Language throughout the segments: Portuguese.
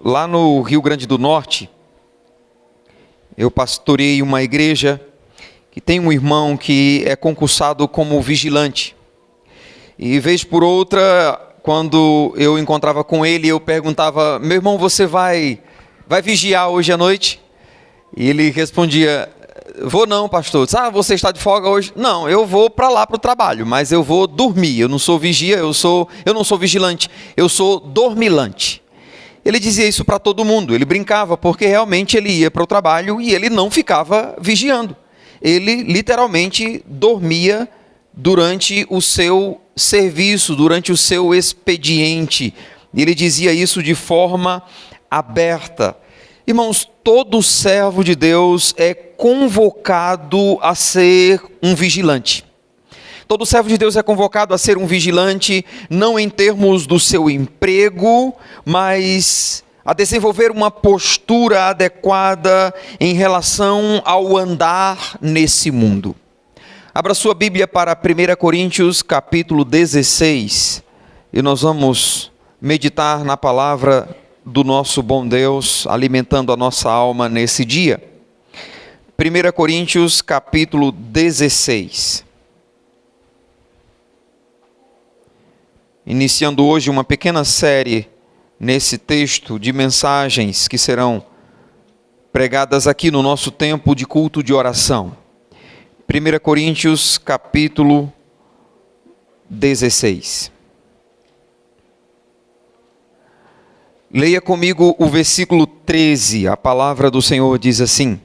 Lá no Rio Grande do Norte, eu pastorei uma igreja que tem um irmão que é concursado como vigilante. E vez por outra, quando eu encontrava com ele, eu perguntava: meu irmão, você vai vigiar hoje à noite? E ele respondia: vou não, pastor. Você está de folga hoje? Não, eu vou para lá para o trabalho, mas eu vou dormir. Eu não sou vigia, eu não sou vigilante, eu sou dormilante. Ele dizia isso para todo mundo, ele brincava, porque realmente ele ia para o trabalho e ele não ficava vigiando. Ele literalmente dormia durante o seu serviço, durante o seu expediente. Ele dizia isso de forma aberta. Irmãos, todo servo de Deus é convocado a ser um vigilante. Todo servo de Deus é convocado a ser um vigilante, não em termos do seu emprego, mas a desenvolver uma postura adequada em relação ao andar nesse mundo. Abra sua Bíblia para 1 Coríntios capítulo 16, e nós vamos meditar na palavra do nosso bom Deus, alimentando a nossa alma nesse dia. 1 Coríntios capítulo 16. Iniciando hoje uma pequena série nesse texto de mensagens que serão pregadas aqui no nosso tempo de culto de oração. 1 Coríntios capítulo 16. Leia comigo o versículo 13, a palavra do Senhor diz assim.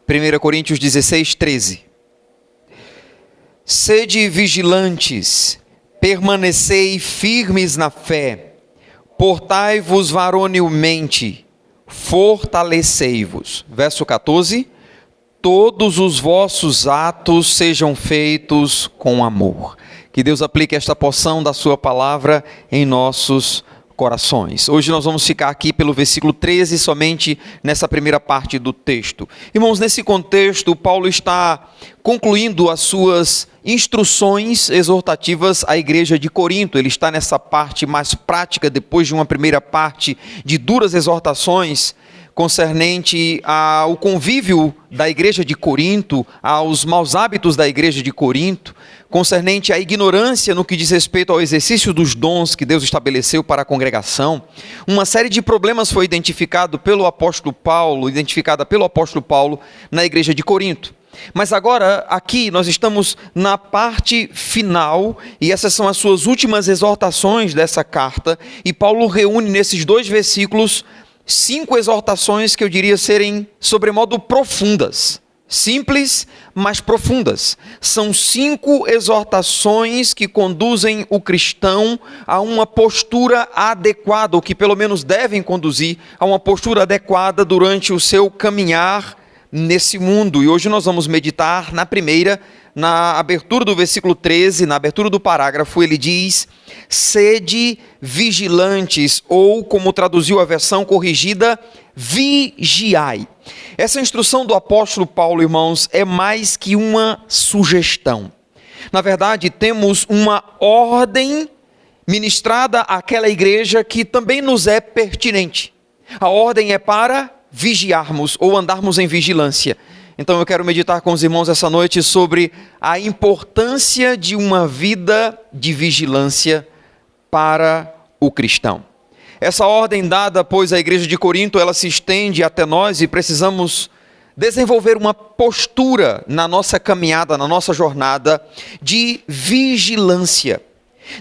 1 Coríntios 16, 13. Sede vigilantes, permanecei firmes na fé, portai-vos varonilmente, fortalecei-vos. Verso 14. Todos os vossos atos sejam feitos com amor. Que Deus aplique esta porção da sua palavra em nossos corações. Hoje nós vamos ficar aqui pelo versículo 13, somente nessa primeira parte do texto. Irmãos, nesse contexto, Paulo está concluindo as suas instruções exortativas à igreja de Corinto. Ele está nessa parte mais prática, depois de uma primeira parte de duras exortações concernente ao convívio da igreja de Corinto, aos maus hábitos da igreja de Corinto, concernente à ignorância no que diz respeito ao exercício dos dons que Deus estabeleceu para a congregação. Uma série de problemas foi identificada pelo apóstolo Paulo na igreja de Corinto. Mas agora, aqui, nós estamos na parte final, e essas são as suas últimas exortações dessa carta, e Paulo reúne nesses 2 versículos 5 exortações que eu diria serem sobremodo profundas. Simples, mas profundas. São 5 exortações que conduzem o cristão a uma postura adequada, ou que pelo menos devem conduzir a uma postura adequada durante o seu caminhar nesse mundo. E hoje nós vamos meditar na primeira, na abertura do versículo 13, na abertura do parágrafo, ele diz: sede vigilantes, ou como traduziu a versão corrigida, vigiai. Essa instrução do apóstolo Paulo, irmãos, é mais que uma sugestão. Na verdade, temos uma ordem ministrada àquela igreja que também nos é pertinente. A ordem é para vigiarmos ou andarmos em vigilância. Então eu quero meditar com os irmãos essa noite sobre a importância de uma vida de vigilância para o cristão. Essa ordem dada, pois, à igreja de Corinto, ela se estende até nós e precisamos desenvolver uma postura na nossa caminhada, na nossa jornada de vigilância.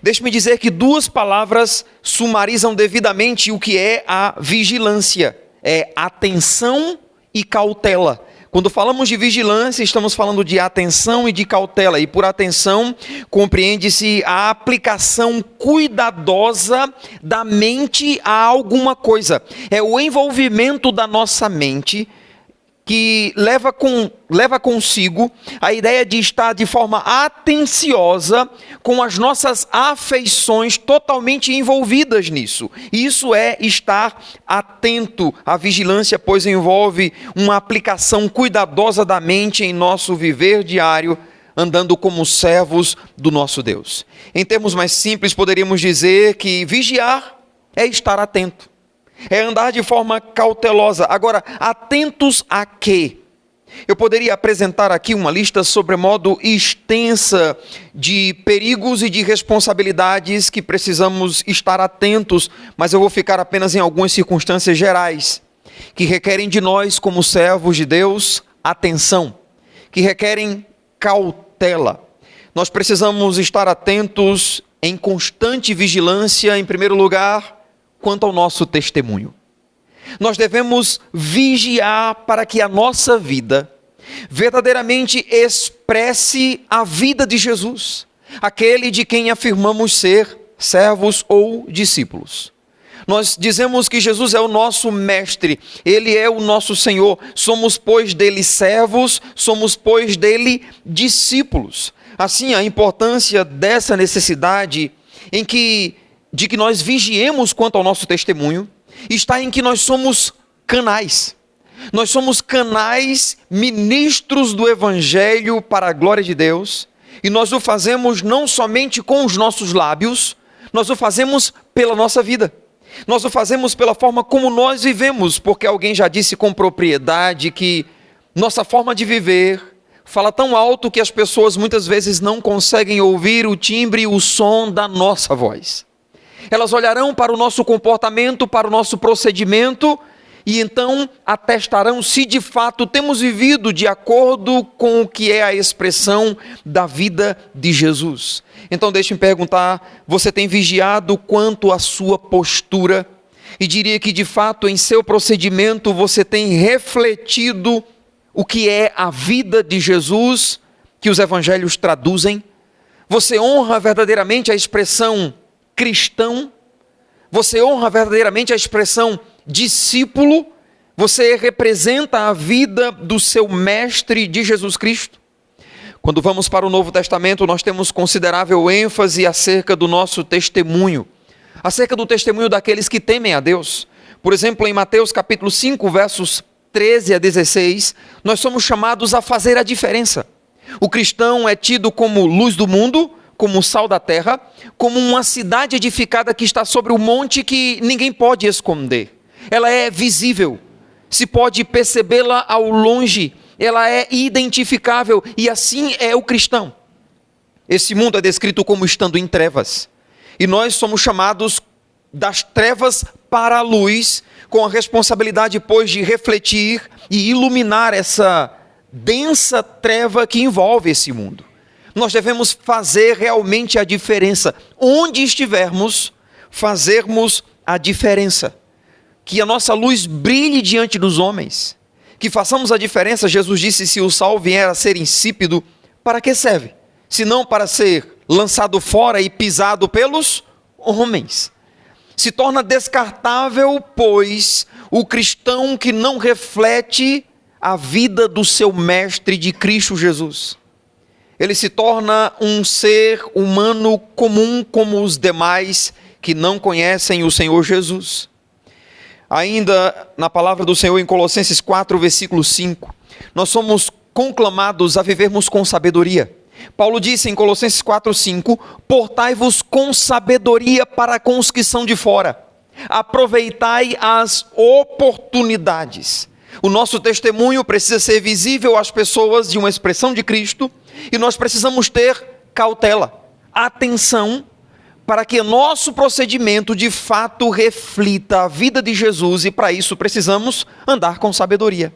Deixe-me dizer que 2 palavras sumarizam devidamente o que é a vigilância. É atenção e cautela. Quando falamos de vigilância, estamos falando de atenção e de cautela. E por atenção, compreende-se a aplicação cuidadosa da mente a alguma coisa. É o envolvimento da nossa mente que leva consigo a ideia de estar de forma atenciosa com as nossas afeições totalmente envolvidas nisso. Isso é estar atento. A vigilância, pois, envolve uma aplicação cuidadosa da mente em nosso viver diário, andando como servos do nosso Deus. Em termos mais simples, poderíamos dizer que vigiar é estar atento, é andar de forma cautelosa. Agora, atentos a quê? Eu poderia apresentar aqui uma lista sobremodo extensa de perigos e de responsabilidades que precisamos estar atentos, mas eu vou ficar apenas em algumas circunstâncias gerais, que requerem de nós, como servos de Deus, atenção, que requerem cautela. Nós precisamos estar atentos em constante vigilância, em primeiro lugar, quanto ao nosso testemunho. Nós devemos vigiar para que a nossa vida verdadeiramente expresse a vida de Jesus, aquele de quem afirmamos ser servos ou discípulos. Nós dizemos que Jesus é o nosso mestre, Ele é o nosso Senhor, somos, pois, dele servos, somos, pois, dele discípulos. Assim, a importância dessa necessidade de que nós vigiemos quanto ao nosso testemunho, está em que nós somos canais. Nós somos canais, ministros do Evangelho para a glória de Deus, e nós o fazemos não somente com os nossos lábios, nós o fazemos pela nossa vida. Nós o fazemos pela forma como nós vivemos, porque alguém já disse com propriedade que nossa forma de viver fala tão alto que as pessoas muitas vezes não conseguem ouvir o timbre e o som da nossa voz. Elas olharão para o nosso comportamento, para o nosso procedimento, e então atestarão se de fato temos vivido de acordo com o que é a expressão da vida de Jesus. Então deixe-me perguntar, você tem vigiado quanto à sua postura? E diria que de fato em seu procedimento você tem refletido o que é a vida de Jesus que os evangelhos traduzem? Você honra verdadeiramente a expressão cristão? Você honra verdadeiramente a expressão discípulo? Você representa a vida do seu mestre de Jesus Cristo? Quando vamos para o Novo Testamento, nós temos considerável ênfase acerca do nosso testemunho, acerca do testemunho daqueles que temem a Deus. Por exemplo, em Mateus capítulo 5, versos 13 a 16, nós somos chamados a fazer a diferença. O cristão é tido como luz do mundo, como sal da terra, como uma cidade edificada que está sobre um monte que ninguém pode esconder. Ela é visível, se pode percebê-la ao longe, ela é identificável, e assim é o cristão. Esse mundo é descrito como estando em trevas, e nós somos chamados das trevas para a luz, com a responsabilidade, pois, de refletir e iluminar essa densa treva que envolve esse mundo. Nós devemos fazer realmente a diferença. Onde estivermos, fazermos a diferença. Que a nossa luz brilhe diante dos homens. Que façamos a diferença. Jesus disse, se o sal vier a ser insípido, para que serve? Se não para ser lançado fora e pisado pelos homens. Se torna descartável, pois, o cristão que não reflete a vida do seu mestre de Cristo Jesus. Ele se torna um ser humano comum como os demais que não conhecem o Senhor Jesus. Ainda na palavra do Senhor em Colossenses 4, versículo 5, nós somos conclamados a vivermos com sabedoria. Paulo disse em Colossenses 4, 5, portai-vos com sabedoria para com os que são de fora, aproveitai as oportunidades. O nosso testemunho precisa ser visível às pessoas de uma expressão de Cristo, e nós precisamos ter cautela, atenção, para que nosso procedimento de fato reflita a vida de Jesus, e para isso precisamos andar com sabedoria.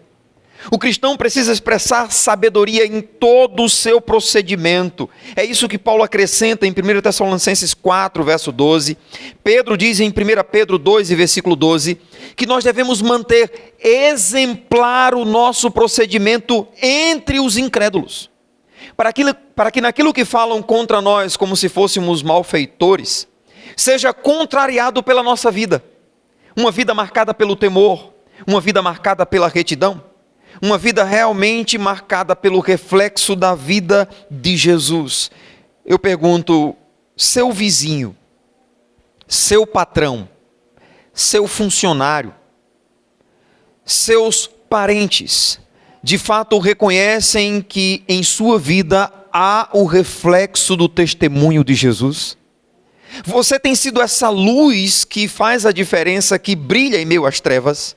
O cristão precisa expressar sabedoria em todo o seu procedimento. É isso que Paulo acrescenta em 1 Tessalonicenses 4, verso 12. Pedro diz em 1 Pedro 2, versículo 12, que nós devemos manter exemplar o nosso procedimento entre os incrédulos. Para que naquilo que falam contra nós, como se fôssemos malfeitores, seja contrariado pela nossa vida. Uma vida marcada pelo temor, uma vida marcada pela retidão. Uma vida realmente marcada pelo reflexo da vida de Jesus. Eu pergunto, seu vizinho, seu patrão, seu funcionário, seus parentes, de fato reconhecem que em sua vida há o reflexo do testemunho de Jesus? Você tem sido essa luz que faz a diferença, que brilha em meio às trevas.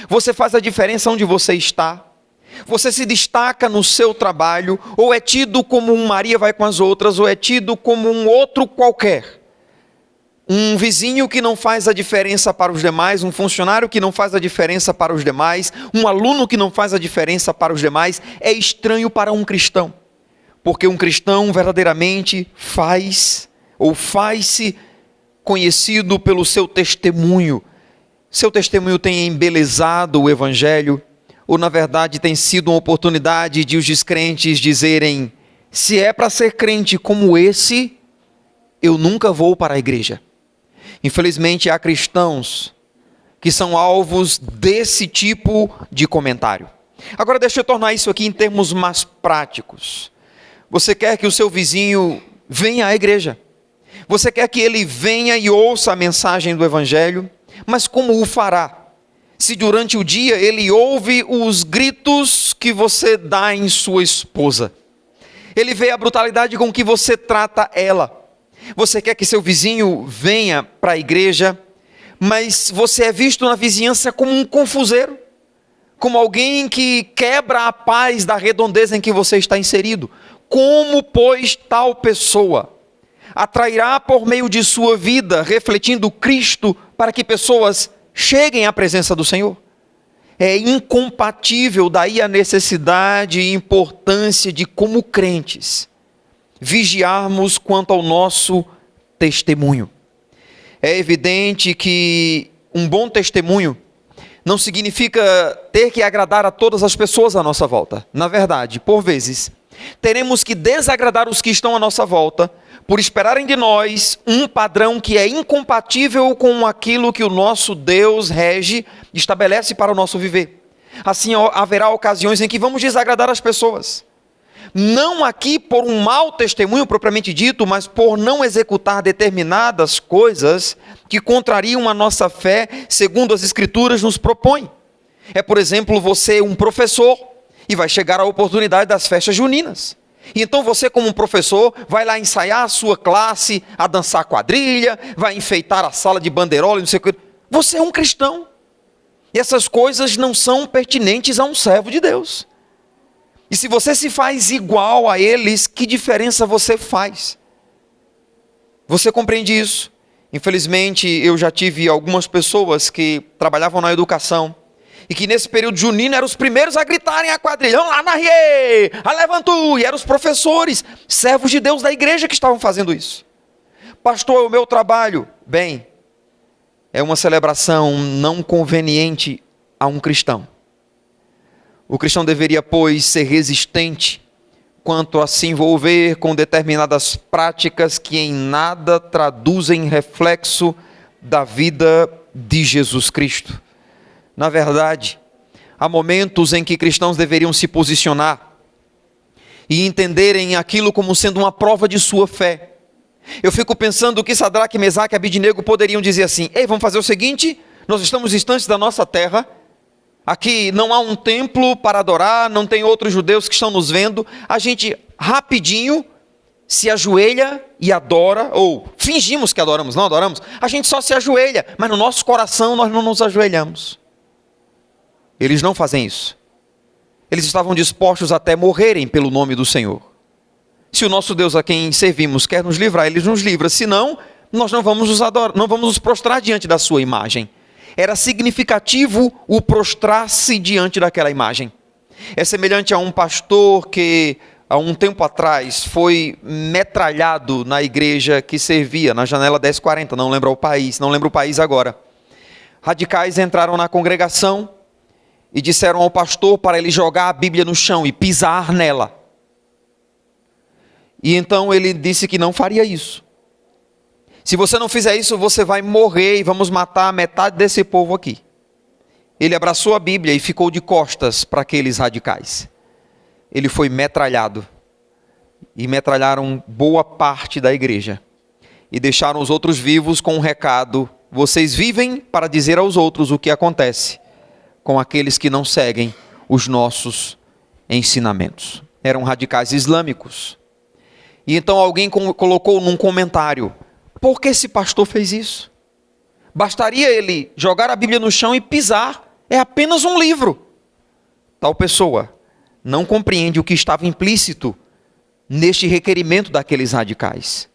Você faz a diferença onde você está. Você se destaca no seu trabalho, ou é tido como um Maria vai com as outras, ou é tido como um outro qualquer. Um vizinho que não faz a diferença para os demais, um funcionário que não faz a diferença para os demais, um aluno que não faz a diferença para os demais, é estranho para um cristão. Porque um cristão verdadeiramente faz-se conhecido pelo seu testemunho. Seu testemunho tem embelezado o evangelho, ou na verdade tem sido uma oportunidade de os descrentes dizerem: se é para ser crente como esse, eu nunca vou para a igreja. Infelizmente há cristãos que são alvos desse tipo de comentário. Agora deixa eu tornar isso aqui em termos mais práticos. Você quer que o seu vizinho venha à igreja? Você quer que ele venha e ouça a mensagem do evangelho? Mas como o fará? Se durante o dia ele ouve os gritos que você dá em sua esposa, ele vê a brutalidade com que você trata ela. Você quer que seu vizinho venha para a igreja, mas você é visto na vizinhança como um confuseiro, como alguém que quebra a paz da redondeza em que você está inserido. Como, pois, tal pessoa atrairá por meio de sua vida, refletindo Cristo, para que pessoas cheguem à presença do Senhor? É incompatível, daí a necessidade e importância de, como crentes, vigiarmos quanto ao nosso testemunho. É evidente que um bom testemunho não significa ter que agradar a todas as pessoas à nossa volta. Na verdade, por vezes, teremos que desagradar os que estão à nossa volta, por esperarem de nós um padrão que é incompatível com aquilo que o nosso Deus rege, estabelece para o nosso viver. Assim haverá ocasiões em que vamos desagradar as pessoas. Não aqui por um mau testemunho propriamente dito, mas por não executar determinadas coisas que contrariam a nossa fé, segundo as Escrituras nos propõem. É, por exemplo, você um professor e vai chegar a oportunidade das festas juninas. E então você, como um professor, vai lá ensaiar a sua classe, a dançar quadrilha, vai enfeitar a sala de banderola e não sei o que. Você é um cristão. E essas coisas não são pertinentes a um servo de Deus. E se você se faz igual a eles, que diferença você faz? Você compreende isso? Infelizmente, eu já tive algumas pessoas que trabalhavam na educação e que nesse período junino eram os primeiros a gritarem a quadrilha: vamos lá, Narriê, a levantu, e eram os professores, servos de Deus da igreja que estavam fazendo isso. Pastor, é o meu trabalho. Bem, é uma celebração não conveniente a um cristão. O cristão deveria, pois, ser resistente quanto a se envolver com determinadas práticas que em nada traduzem reflexo da vida de Jesus Cristo. Na verdade, há momentos em que cristãos deveriam se posicionar e entenderem aquilo como sendo uma prova de sua fé. Eu fico pensando que Sadraque, Mesaque e Abidnego poderiam dizer assim: ei, vamos fazer o seguinte, nós estamos distantes da nossa terra, aqui não há um templo para adorar, não tem outros judeus que estão nos vendo, a gente rapidinho se ajoelha e adora, ou fingimos que adoramos, não adoramos, a gente só se ajoelha, mas no nosso coração nós não nos ajoelhamos. Eles não fazem isso. Eles estavam dispostos até morrerem pelo nome do Senhor. Se o nosso Deus a quem servimos quer nos livrar, Ele nos livra, senão nós não vamos nos adorar, não vamos nos prostrar diante da sua imagem. Era significativo o prostrar-se diante daquela imagem. É semelhante a um pastor que há um tempo atrás foi metralhado na igreja que servia, na janela 1040, não lembro o país agora. Radicais entraram na congregação e disseram ao pastor para ele jogar a Bíblia no chão e pisar nela. E então ele disse que não faria isso. Se você não fizer isso, você vai morrer e vamos matar metade desse povo aqui. Ele abraçou a Bíblia e ficou de costas para aqueles radicais. Ele foi metralhado. E metralharam boa parte da igreja. E deixaram os outros vivos com um recado: vocês vivem para dizer aos outros o que acontece com aqueles que não seguem os nossos ensinamentos. Eram radicais islâmicos. E então alguém colocou num comentário: Por que esse pastor fez isso? Bastaria ele jogar a Bíblia no chão e pisar. É apenas um livro. Tal pessoa não compreende o que estava implícito neste requerimento daqueles radicais.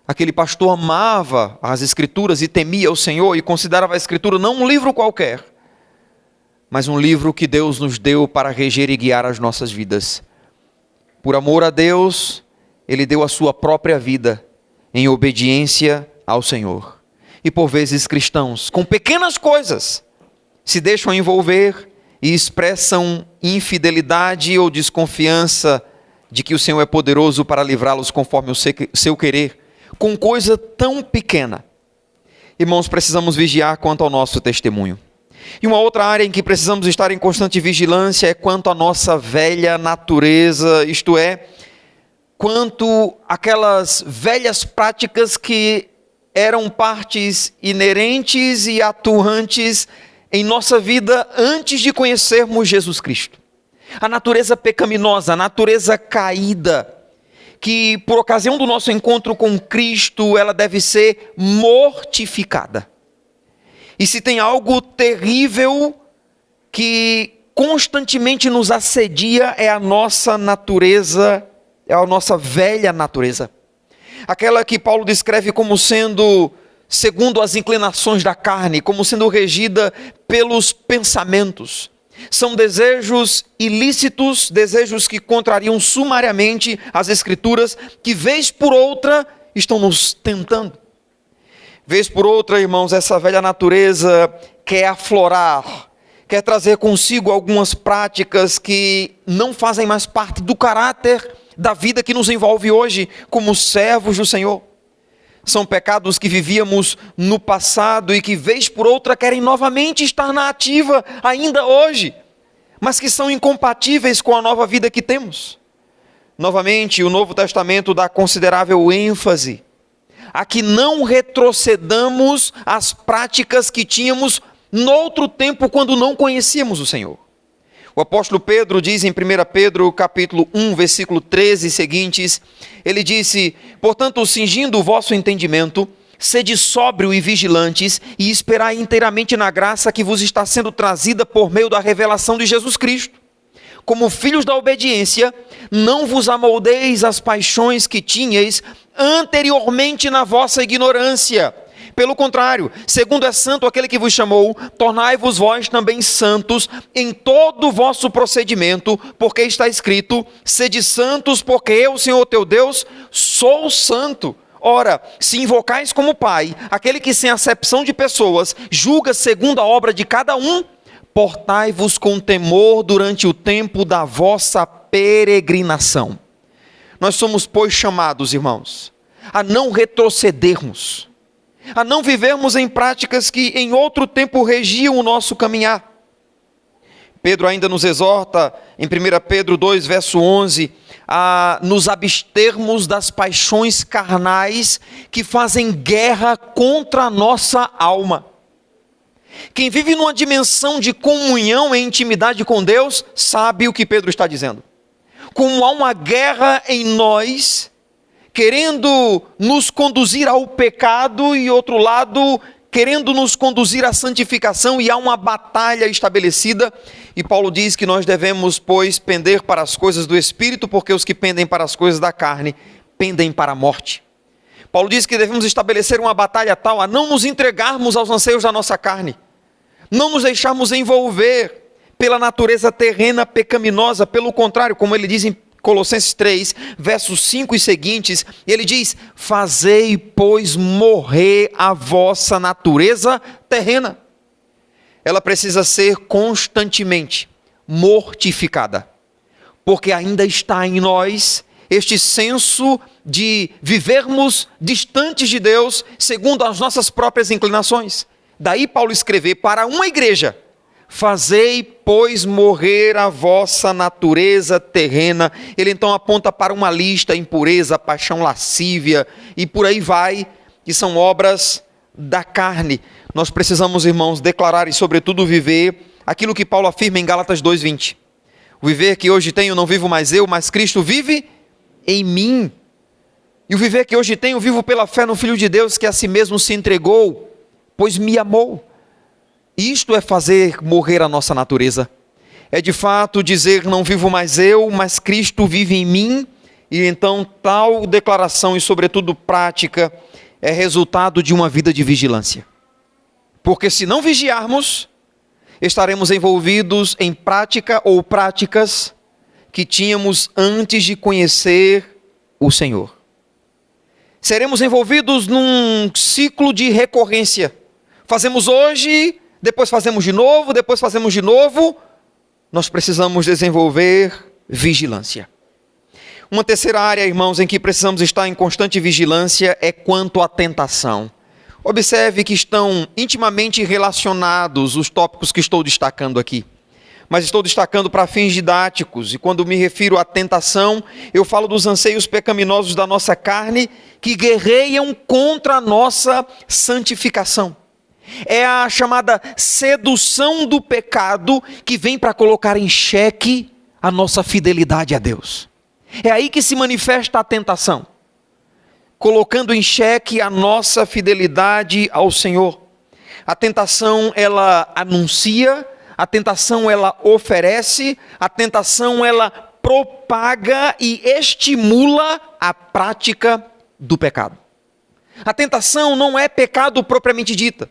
Aquele pastor amava as Escrituras e temia o Senhor e considerava a Escritura não um livro qualquer, mas um livro que Deus nos deu para reger e guiar as nossas vidas. Por amor a Deus, ele deu a sua própria vida em obediência ao Senhor. E por vezes cristãos, com pequenas coisas, se deixam envolver e expressam infidelidade ou desconfiança de que o Senhor é poderoso para livrá-los conforme o seu querer, com coisa tão pequena. Irmãos, precisamos vigiar quanto ao nosso testemunho. E uma outra área em que precisamos estar em constante vigilância é quanto à nossa velha natureza, isto é, quanto àquelas velhas práticas que eram partes inerentes e atuantes em nossa vida antes de conhecermos Jesus Cristo. A natureza pecaminosa, a natureza caída, que por ocasião do nosso encontro com Cristo, ela deve ser mortificada. E se tem algo terrível que constantemente nos assedia, é a nossa natureza, é a nossa velha natureza. Aquela que Paulo descreve como sendo, segundo as inclinações da carne, como sendo regida pelos pensamentos. São desejos ilícitos, desejos que contrariam sumariamente as Escrituras, que vez por outra estão nos tentando. Vez por outra, irmãos, essa velha natureza quer aflorar, quer trazer consigo algumas práticas que não fazem mais parte do caráter da vida que nos envolve hoje como servos do Senhor. São pecados que vivíamos no passado e que vez por outra querem novamente estar na ativa ainda hoje, mas que são incompatíveis com a nova vida que temos. Novamente, o Novo Testamento dá considerável ênfase a que não retrocedamos às práticas que tínhamos noutro tempo quando não conhecíamos o Senhor. O apóstolo Pedro diz em 1 Pedro capítulo 1, versículo 13 e seguintes, ele disse: portanto, cingindo o vosso entendimento, sede sóbrio e vigilantes, e esperai inteiramente na graça que vos está sendo trazida por meio da revelação de Jesus Cristo. Como filhos da obediência, não vos amoldeis às paixões que tinhais anteriormente na vossa ignorância. Pelo contrário, segundo é santo aquele que vos chamou, tornai-vos vós também santos em todo o vosso procedimento, porque está escrito: sede santos, porque eu, o Senhor teu Deus, sou santo. Ora, se invocais como Pai, aquele que sem acepção de pessoas julga segundo a obra de cada um, portai-vos com temor durante o tempo da vossa peregrinação. Nós somos, pois, chamados, irmãos, a não retrocedermos, a não vivermos em práticas que em outro tempo regiam o nosso caminhar. Pedro ainda nos exorta, em 1 Pedro 2, verso 11, a nos abstermos das paixões carnais que fazem guerra contra a nossa alma. Quem vive numa dimensão de comunhão e intimidade com Deus, sabe o que Pedro está dizendo. Como há uma guerra em nós, querendo nos conduzir ao pecado, e outro lado, querendo nos conduzir à santificação, e há uma batalha estabelecida, e Paulo diz que nós devemos, pois, pender para as coisas do Espírito, porque os que pendem para as coisas da carne, pendem para a morte. Paulo diz que devemos estabelecer uma batalha tal a não nos entregarmos aos anseios da nossa carne, não nos deixarmos envolver pela natureza terrena pecaminosa. Pelo contrário, como ele diz em Colossenses 3, versos 5 e seguintes, ele diz: fazei, pois, morrer a vossa natureza terrena. Ela precisa ser constantemente mortificada, porque ainda está em nós este senso de vivermos distantes de Deus, segundo as nossas próprias inclinações. Daí Paulo escrever para uma igreja: fazei, pois, morrer a vossa natureza terrena. Ele então aponta para uma lista: impureza, paixão lascívia, e por aí vai, que são obras da carne. Nós precisamos, irmãos, declarar e sobretudo viver aquilo que Paulo afirma em Gálatas 2:20. O viver que hoje tenho não vivo mais eu, mas Cristo vive em mim. E o viver que hoje tenho, vivo pela fé no Filho de Deus, que a si mesmo se entregou, pois me amou. Isto é fazer morrer a nossa natureza. É de fato dizer, não vivo mais eu, mas Cristo vive em mim. E então tal declaração, e sobretudo prática, é resultado de uma vida de vigilância. Porque se não vigiarmos, estaremos envolvidos em prática ou práticas que tínhamos antes de conhecer o Senhor. Seremos envolvidos num ciclo de recorrência. Fazemos hoje, depois fazemos de novo, depois fazemos de novo. Nós precisamos desenvolver vigilância. Uma terceira área, irmãos, em que precisamos estar em constante vigilância é quanto à tentação. Observe que estão intimamente relacionados os tópicos que estou destacando aqui. Mas estou destacando para fins didáticos, e quando me refiro à tentação, eu falo dos anseios pecaminosos da nossa carne que guerreiam contra a nossa santificação. É a chamada sedução do pecado que vem para colocar em xeque a nossa fidelidade a Deus. É aí que se manifesta a tentação, colocando em xeque a nossa fidelidade ao Senhor. A tentação, ela anuncia, a tentação ela oferece, a tentação ela propaga e estimula a prática do pecado. A tentação não é pecado propriamente dita,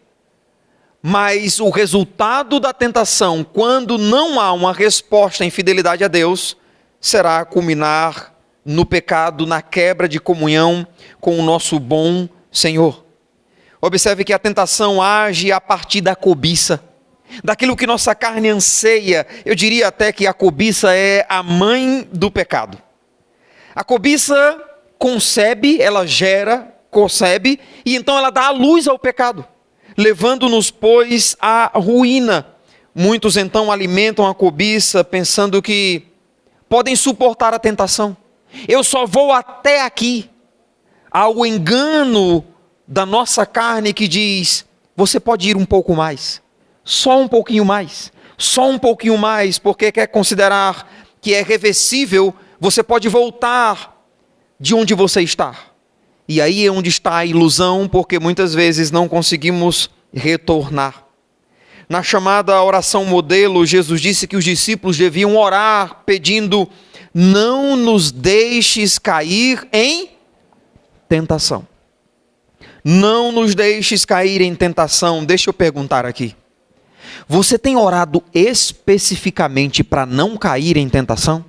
mas o resultado da tentação, quando não há uma resposta em fidelidade a Deus, será culminar no pecado, na quebra de comunhão com o nosso bom Senhor. Observe que a tentação age a partir da cobiça, daquilo que nossa carne anseia. Eu diria até que a cobiça é a mãe do pecado. A cobiça concebe, ela gera, concebe, e então ela dá a luz ao pecado, levando-nos, pois, à ruína. Muitos então alimentam a cobiça pensando que podem suportar a tentação. Eu só vou até aqui. Há o engano da nossa carne que diz, você pode ir um pouco mais. Só um pouquinho mais. Só um pouquinho mais, porque quer considerar que é reversível, você pode voltar de onde você está. E aí é onde está a ilusão, porque muitas vezes não conseguimos retornar. Na chamada oração modelo, Jesus disse que os discípulos deviam orar pedindo, não nos deixes cair em tentação. Não nos deixes cair em tentação. Deixa eu perguntar aqui. Você tem orado especificamente para não cair em tentação?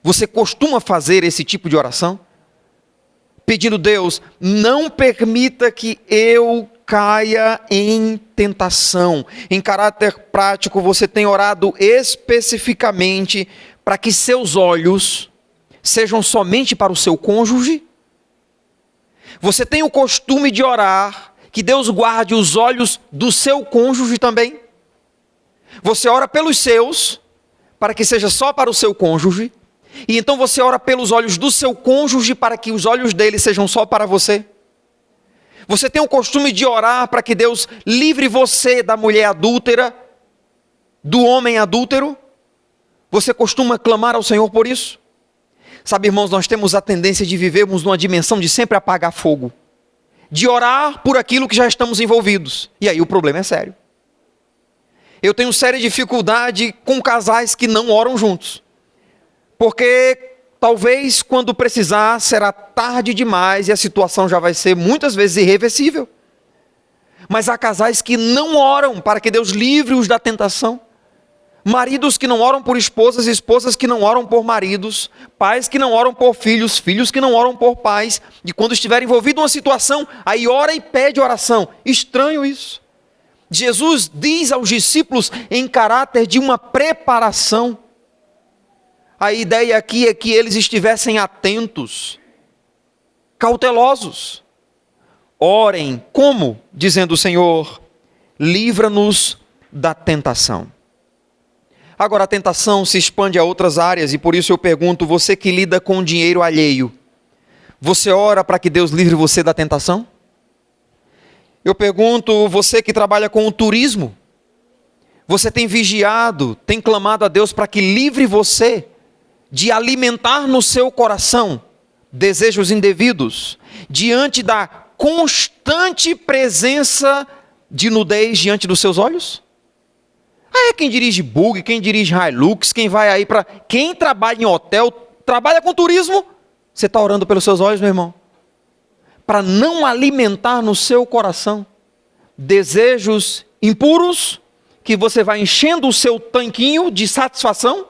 Você costuma fazer esse tipo de oração? Pedindo, Deus, não permita que eu caia em tentação. Em caráter prático, você tem orado especificamente para que seus olhos sejam somente para o seu cônjuge? Você tem o costume de orar que Deus guarde os olhos do seu cônjuge também? Você ora pelos seus, para que seja só para o seu cônjuge, e então você ora pelos olhos do seu cônjuge para que os olhos dele sejam só para você? Você tem o costume de orar para que Deus livre você da mulher adúltera, do homem adúltero? Você costuma clamar ao Senhor por isso? Sabe, irmãos, nós temos a tendência de vivermos numa dimensão de sempre apagar fogo, de orar por aquilo que já estamos envolvidos, e aí o problema é sério. Eu tenho séria dificuldade com casais que não oram juntos, porque talvez quando precisar será tarde demais e a situação já vai ser muitas vezes irreversível. Mas há casais que não oram para que Deus livre-os da tentação. Maridos que não oram por esposas, esposas que não oram por maridos, pais que não oram por filhos, filhos que não oram por pais. E quando estiver envolvido em uma situação, aí ora e pede oração. Estranho isso. Jesus diz aos discípulos em caráter de uma preparação. A ideia aqui é que eles estivessem atentos, cautelosos. Orem, como? Dizendo o Senhor, livra-nos da tentação. Agora a tentação se expande a outras áreas e por isso eu pergunto, você que lida com dinheiro alheio, você ora para que Deus livre você da tentação? Eu pergunto, você que trabalha com o turismo, você tem vigiado, tem clamado a Deus para que livre você de alimentar no seu coração desejos indevidos, diante da constante presença de nudez diante dos seus olhos? É quem dirige bug, quem dirige Hilux, quem vai aí para... Quem trabalha em hotel, trabalha com turismo, você está orando pelos seus olhos, meu irmão? Para não alimentar no seu coração desejos impuros, que você vai enchendo o seu tanquinho de satisfação?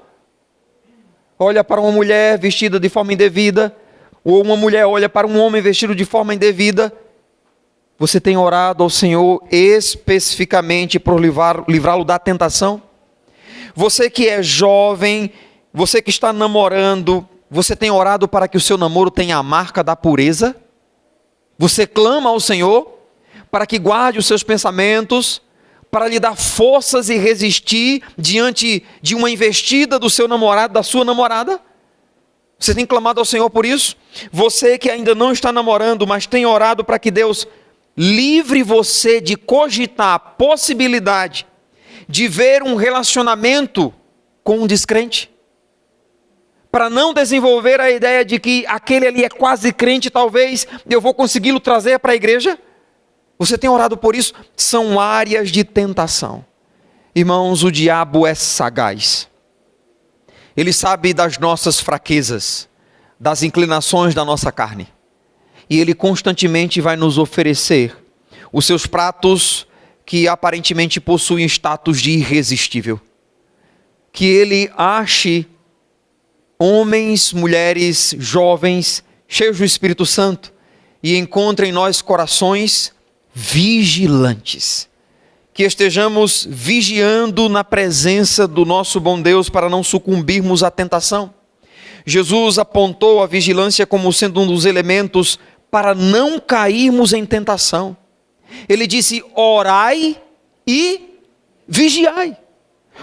Olha para uma mulher vestida de forma indevida, ou uma mulher olha para um homem vestido de forma indevida. Você tem orado ao Senhor especificamente por livrá-lo da tentação? Você que é jovem, você que está namorando, você tem orado para que o seu namoro tenha a marca da pureza? Você clama ao Senhor para que guarde os seus pensamentos, para lhe dar forças e resistir diante de uma investida do seu namorado, da sua namorada? Você tem clamado ao Senhor por isso? Você que ainda não está namorando, mas tem orado para que Deus livre você de cogitar a possibilidade de ver um relacionamento com um descrente? Para não desenvolver a ideia de que aquele ali é quase crente, talvez eu vou consegui-lo trazer para a igreja? Você tem orado por isso? São áreas de tentação. Irmãos, o diabo é sagaz. Ele sabe das nossas fraquezas, das inclinações da nossa carne. E ele constantemente vai nos oferecer os seus pratos que aparentemente possuem status de irresistível. Que ele ache homens, mulheres, jovens, cheios do Espírito Santo, e encontre em nós corações vigilantes. Que estejamos vigiando na presença do nosso bom Deus para não sucumbirmos à tentação. Jesus apontou a vigilância como sendo um dos elementos para não cairmos em tentação. Ele disse: orai e vigiai.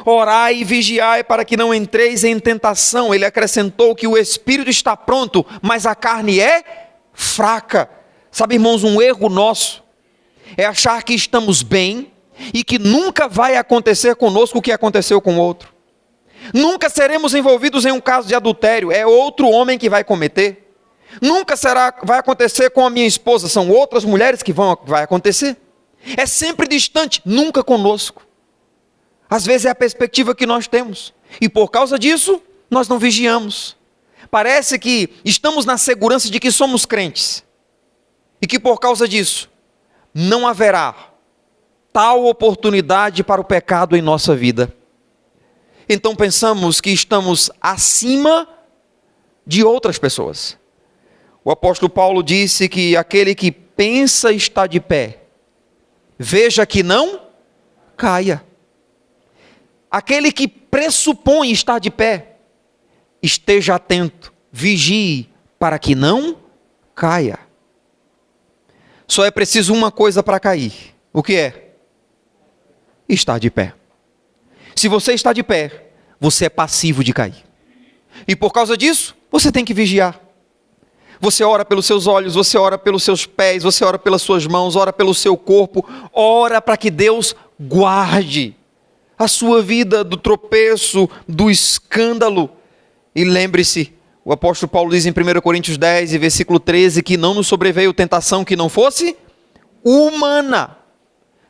Orai e vigiai para que não entreis em tentação. Ele acrescentou que o espírito está pronto, mas a carne é fraca. Sabe, irmãos, um erro nosso é achar que estamos bem e que nunca vai acontecer conosco o que aconteceu com o outro. Nunca seremos envolvidos em um caso de adultério, é outro homem que vai cometer. Nunca vai acontecer com a minha esposa, são outras mulheres que vai acontecer. É sempre distante, nunca conosco. Às vezes é a perspectiva que nós temos, e por causa disso, nós não vigiamos. Parece que estamos na segurança de que somos crentes, e que por causa disso, não haverá tal oportunidade para o pecado em nossa vida. Então pensamos que estamos acima de outras pessoas. O apóstolo Paulo disse que aquele que pensa estar de pé, veja que não caia. Aquele que pressupõe estar de pé, esteja atento, vigie para que não caia. Só é preciso uma coisa para cair. O que é? Estar de pé. Se você está de pé, você é passivo de cair. E por causa disso, você tem que vigiar. Você ora pelos seus olhos, você ora pelos seus pés, você ora pelas suas mãos, ora pelo seu corpo, ora para que Deus guarde a sua vida do tropeço, do escândalo. E lembre-se, o apóstolo Paulo diz em 1 Coríntios 10, versículo 13, que não nos sobreveio tentação que não fosse humana.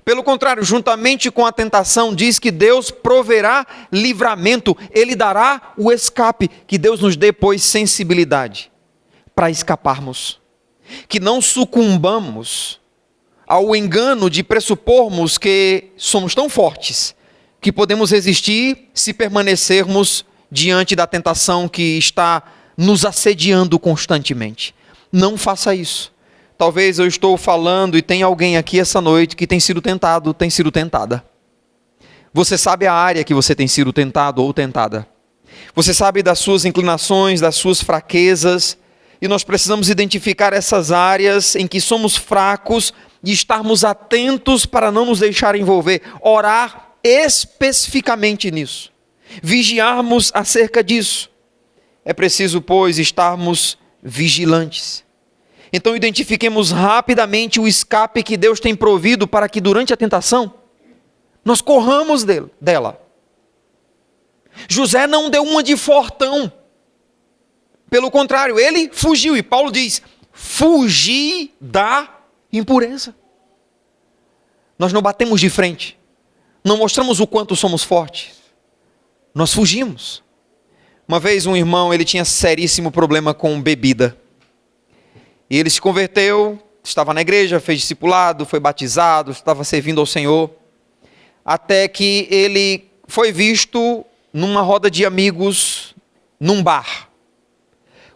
Pelo contrário, juntamente com a tentação, diz que Deus proverá livramento, Ele dará o escape, que Deus nos dê, pois, sensibilidade para escaparmos, que não sucumbamos ao engano de pressupormos que somos tão fortes, que podemos resistir se permanecermos diante da tentação que está nos assediando constantemente. Não faça isso. Talvez eu estou falando e tem alguém aqui essa noite que tem sido tentado, tem sido tentada. Você sabe a área que você tem sido tentado ou tentada. Você sabe das suas inclinações, das suas fraquezas, e nós precisamos identificar essas áreas em que somos fracos e estarmos atentos para não nos deixar envolver. Orar especificamente nisso. Vigiarmos acerca disso. É preciso, pois, estarmos vigilantes. Então identifiquemos rapidamente o escape que Deus tem provido para que durante a tentação nós corramos dela. José não deu uma de fortão Pelo contrário, ele fugiu. E Paulo diz, fugi da impureza. Nós não batemos de frente. Não mostramos o quanto somos fortes. Nós fugimos. Uma vez um irmão, ele tinha seríssimo problema com bebida. E ele se converteu, estava na igreja, fez discipulado, foi batizado, estava servindo ao Senhor. Até que ele foi visto numa roda de amigos, num bar.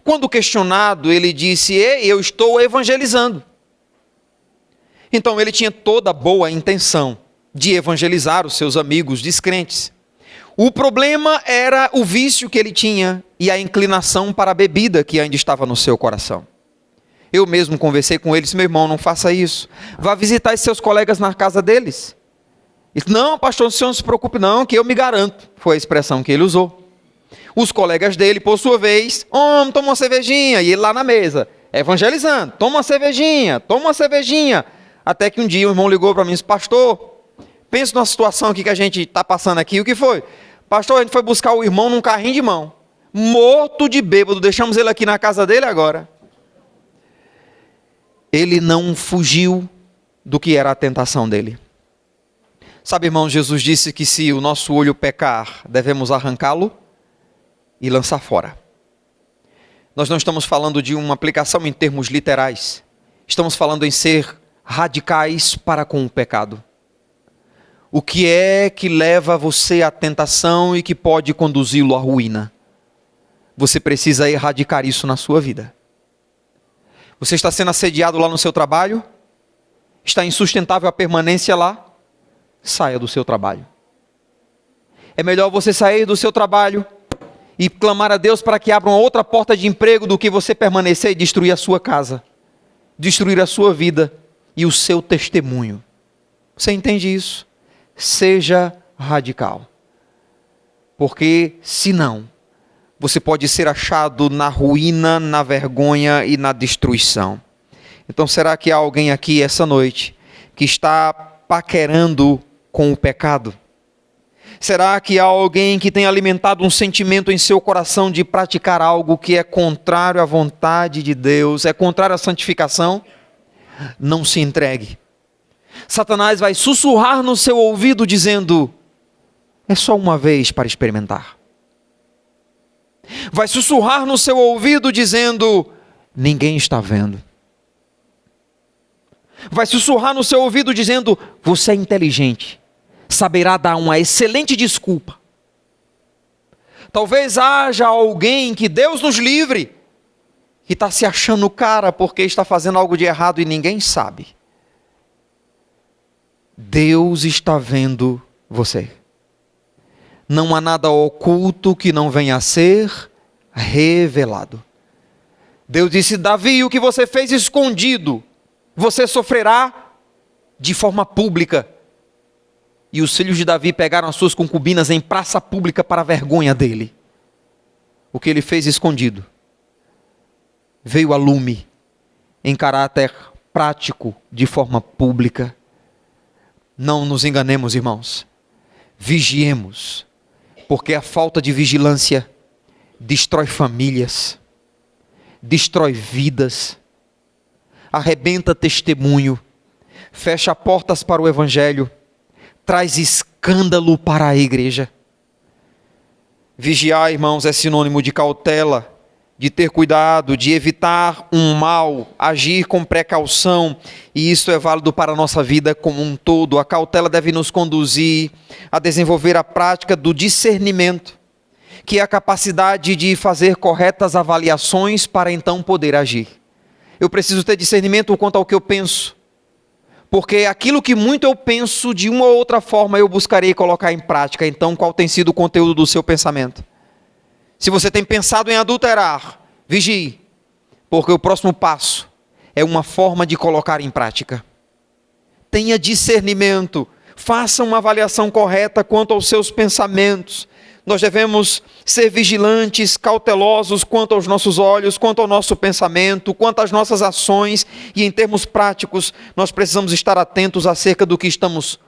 Quando questionado, ele disse, eu estou evangelizando. Então ele tinha toda a boa intenção de evangelizar os seus amigos descrentes. O problema era o vício que ele tinha e a inclinação para a bebida que ainda estava no seu coração. Eu mesmo conversei com ele, disse, meu irmão, não faça isso. Vá visitar os seus colegas na casa deles. Ele disse, não, pastor, o senhor não se preocupe não, que eu me garanto. Foi a expressão que ele usou. Os colegas dele, por sua vez, toma uma cervejinha. E ele lá na mesa, evangelizando, toma uma cervejinha. Até que um dia o irmão ligou para mim e disse, pastor, pensa numa situação aqui que a gente está passando aqui. O que foi? Pastor, a gente foi buscar o irmão num carrinho de mão, morto de bêbado, deixamos ele aqui na casa dele agora. Ele não fugiu do que era a tentação dele. Sabe, irmão, Jesus disse que se o nosso olho pecar, devemos arrancá-lo e lançar fora. Nós não estamos falando de uma aplicação em termos literais. Estamos falando em ser radicais para com o pecado. O que é que leva você à tentação e que pode conduzi-lo à ruína? Você precisa erradicar isso na sua vida. Você está sendo assediado lá no seu trabalho? Está insustentável a permanência lá? Saia do seu trabalho. É melhor você sair do seu trabalho e clamar a Deus para que abra uma outra porta de emprego do que você permanecer e destruir a sua casa, destruir a sua vida e o seu testemunho. Você entende isso? Seja radical. Porque, senão, você pode ser achado na ruína, na vergonha e na destruição. Então, será que há alguém aqui essa noite que está paquerando com o pecado? Será que há alguém que tem alimentado um sentimento em seu coração de praticar algo que é contrário à vontade de Deus, é contrário à santificação? Não se entregue. Satanás vai sussurrar no seu ouvido dizendo, é só uma vez para experimentar. Vai sussurrar no seu ouvido dizendo, ninguém está vendo. Vai sussurrar no seu ouvido dizendo, você é inteligente, saberá dar uma excelente desculpa. Talvez haja alguém, que Deus nos livre, que está se achando cara porque está fazendo algo de errado e ninguém sabe. Deus está vendo você. Não há nada oculto que não venha a ser revelado. Deus disse, Davi, o que você fez escondido, você sofrerá de forma pública. E os filhos de Davi pegaram as suas concubinas em praça pública para a vergonha dele. O que ele fez escondido veio a lume em caráter prático de forma pública. Não nos enganemos, irmãos. Vigiemos, porque a falta de vigilância destrói famílias, destrói vidas, arrebenta testemunho, fecha portas para o evangelho, traz escândalo para a igreja. Vigiar, irmãos, é sinônimo de cautela, de ter cuidado, de evitar um mal, agir com precaução, e isso é válido para a nossa vida como um todo. A cautela deve nos conduzir a desenvolver a prática do discernimento, que é a capacidade de fazer corretas avaliações para então poder agir. Eu preciso ter discernimento quanto ao que eu penso, porque aquilo que muito eu penso, de uma ou outra forma eu buscarei colocar em prática. Então, qual tem sido o conteúdo do seu pensamento? Se você tem pensado em adulterar, vigie, porque o próximo passo é uma forma de colocar em prática. Tenha discernimento, faça uma avaliação correta quanto aos seus pensamentos. Nós devemos ser vigilantes, cautelosos quanto aos nossos olhos, quanto ao nosso pensamento, quanto às nossas ações, e em termos práticos, nós precisamos estar atentos acerca do que estamos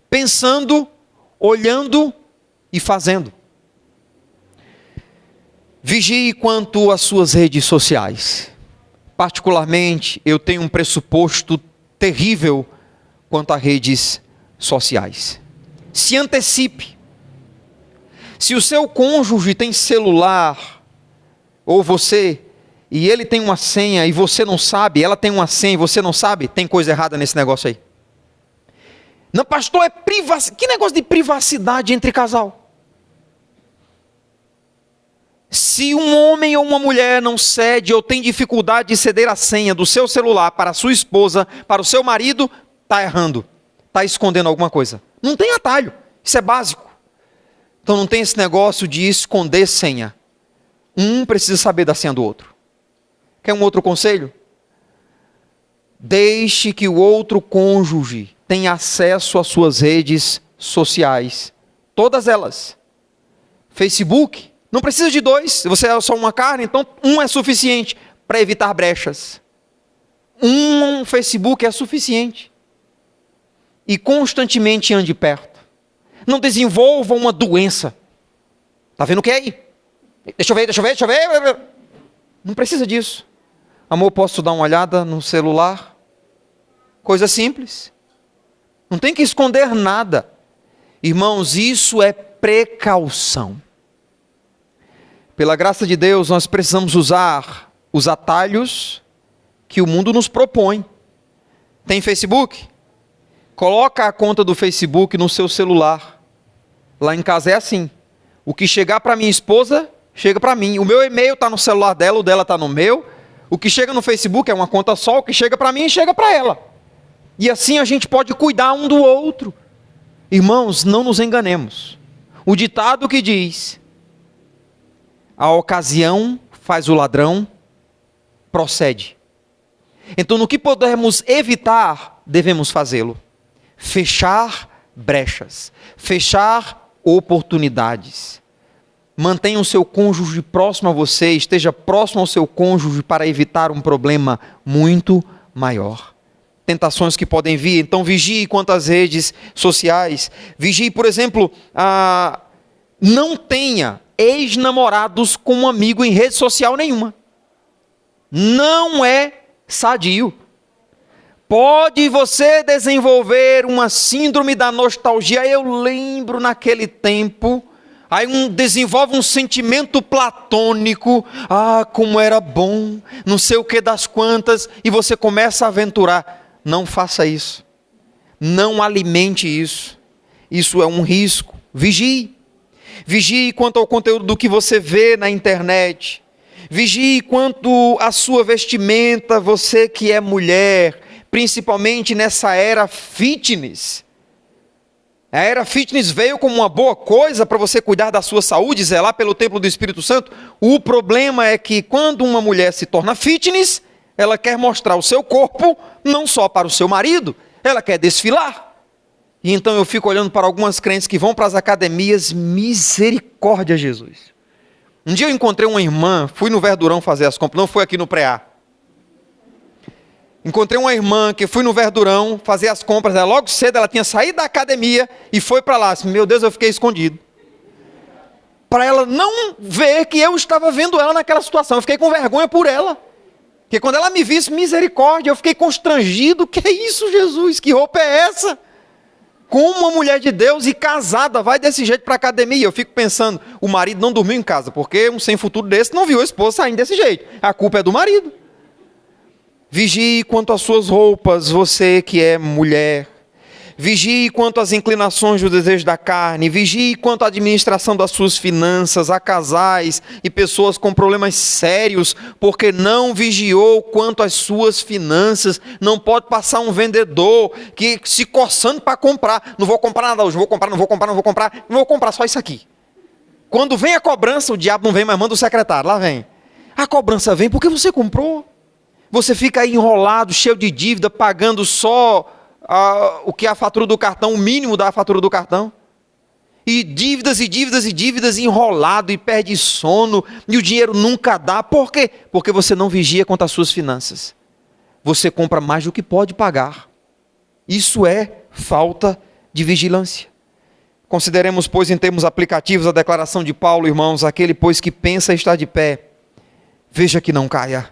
pensando, olhando e fazendo. Vigie quanto às suas redes sociais. Particularmente, eu tenho um pressuposto terrível quanto a redes sociais. Se antecipe. Se o seu cônjuge tem celular, ou você, e ele tem uma senha e você não sabe, ela tem uma senha e você não sabe, tem coisa errada nesse negócio aí. Não, pastor, é privacidade. Que negócio de privacidade entre casal? Se um homem ou uma mulher não cede ou tem dificuldade de ceder a senha do seu celular para a sua esposa, para o seu marido, está errando, está escondendo alguma coisa. Não tem atalho, isso é básico. Então não tem esse negócio de esconder senha. Um precisa saber da senha do outro. Quer um outro conselho? Deixe que o outro cônjuge tenha acesso às suas redes sociais. Todas elas. Facebook, não precisa de dois. Você é só uma carne, então um é suficiente para evitar brechas. Um Facebook é suficiente. E constantemente ande perto. Não desenvolva uma doença. Está vendo o que é aí? Deixa eu ver. Não precisa disso. Amor, posso dar uma olhada no celular? Coisa simples. Não tem que esconder nada. Irmãos, isso é precaução. Pela graça de Deus, nós precisamos usar os atalhos que o mundo nos propõe. Tem Facebook? Coloca a conta do Facebook no seu celular. Lá em casa é assim. O que chegar para minha esposa, chega para mim. O meu e-mail está no celular dela, o dela está no meu. O que chega no Facebook é uma conta só, o que chega para mim, chega para ela. E assim a gente pode cuidar um do outro. Irmãos, não nos enganemos. O ditado que diz: a ocasião faz o ladrão, procede. Então, no que pudermos evitar, devemos fazê-lo. Fechar brechas, fechar oportunidades. Mantenha o seu cônjuge próximo a você, esteja próximo ao seu cônjuge para evitar um problema muito maior. Tentações que podem vir, então vigie quanto às redes sociais. Vigie, por exemplo, não tenha ex-namorados como amigo em rede social nenhuma. Não é sadio. Pode você desenvolver uma síndrome da nostalgia. Eu lembro naquele tempo. Aí desenvolve um sentimento platônico. Ah, como era bom. Não sei o que das quantas. E você começa a aventurar. Não faça isso. Não alimente isso. Isso é um risco. Vigie. Vigie quanto ao conteúdo do que você vê na internet. Vigie quanto à sua vestimenta, você que é mulher, principalmente nessa era fitness. A era fitness veio como uma boa coisa para você cuidar da sua saúde, zelar pelo templo do Espírito Santo. O problema é que quando uma mulher se torna fitness, ela quer mostrar o seu corpo não só para o seu marido, ela quer desfilar. E então eu fico olhando para algumas crentes que vão para as academias, misericórdia, Jesus. Um dia eu encontrei uma irmã, fui no Verdurão fazer as compras, não foi aqui no Preá. Encontrei uma irmã que fui no Verdurão fazer as compras, logo cedo ela tinha saído da academia e foi para lá. Meu Deus, eu fiquei escondido. Para ela não ver que eu estava vendo ela naquela situação, eu fiquei com vergonha por ela. Porque quando ela me visse, misericórdia, eu fiquei constrangido. Que é isso, Jesus? Que roupa é essa? Como uma mulher de Deus e casada vai desse jeito para a academia? Eu fico pensando, o marido não dormiu em casa, porque um sem futuro desse não viu a esposa saindo desse jeito. A culpa é do marido. Vigie quanto às suas roupas, você que é mulher. Vigie quanto às inclinações do desejo da carne. Vigie quanto à administração das suas finanças. Há casais e pessoas com problemas sérios porque não vigiou quanto às suas finanças. Não pode passar um vendedor que se coçando para comprar. Não vou comprar nada hoje, não vou comprar só isso aqui. Quando vem a cobrança, o diabo não vem, mas manda o secretário, lá vem. A cobrança vem porque você comprou. Você fica aí enrolado, cheio de dívida, pagando só o que é a fatura do cartão, o mínimo da fatura do cartão. E dívidas, enrolado, e perde sono, e o dinheiro nunca dá. Por quê? Porque você não vigia quanto às suas finanças. Você compra mais do que pode pagar. Isso é falta de vigilância. Consideremos, pois, em termos aplicativos a declaração de Paulo, irmãos: aquele, pois, que pensa estar de pé, veja que não caia.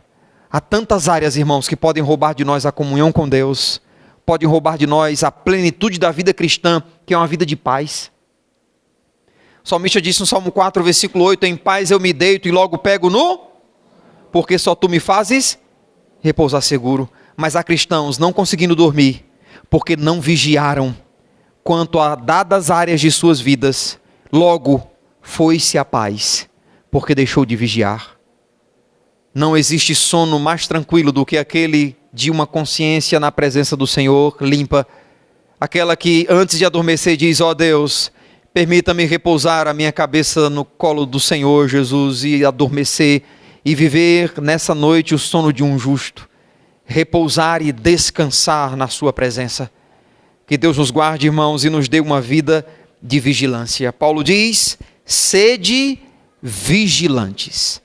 Há tantas áreas, irmãos, que podem roubar de nós a comunhão com Deus, podem roubar de nós a plenitude da vida cristã, que é uma vida de paz. O salmista disse no Salmo 4, versículo 8, em paz eu me deito e logo pego no... porque só tu me fazes repousar seguro. Mas há cristãos não conseguindo dormir, porque não vigiaram quanto a dadas áreas de suas vidas. Logo foi-se a paz, porque deixou de vigiar. Não existe sono mais tranquilo do que aquele de uma consciência na presença do Senhor limpa. Aquela que antes de adormecer diz: ó Deus, permita-me repousar a minha cabeça no colo do Senhor Jesus e adormecer e viver nessa noite o sono de um justo. Repousar e descansar na sua presença. Que Deus nos guarde, irmãos, e nos dê uma vida de vigilância. Paulo diz: sede vigilantes.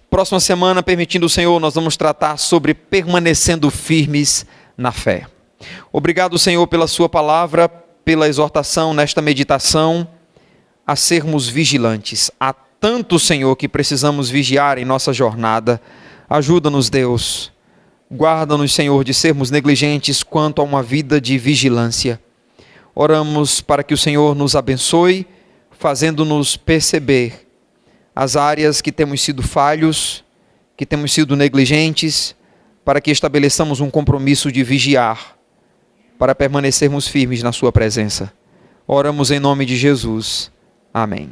Próxima semana, permitindo o Senhor, nós vamos tratar sobre permanecendo firmes na fé. Obrigado, Senhor, pela sua palavra, pela exortação nesta meditação a sermos vigilantes. Há tanto, Senhor, que precisamos vigiar em nossa jornada. Ajuda-nos, Deus. Guarda-nos, Senhor, de sermos negligentes quanto a uma vida de vigilância. Oramos para que o Senhor nos abençoe, fazendo-nos perceber as áreas que temos sido falhos, que temos sido negligentes, para que estabeleçamos um compromisso de vigiar, para permanecermos firmes na sua presença. Oramos em nome de Jesus. Amém.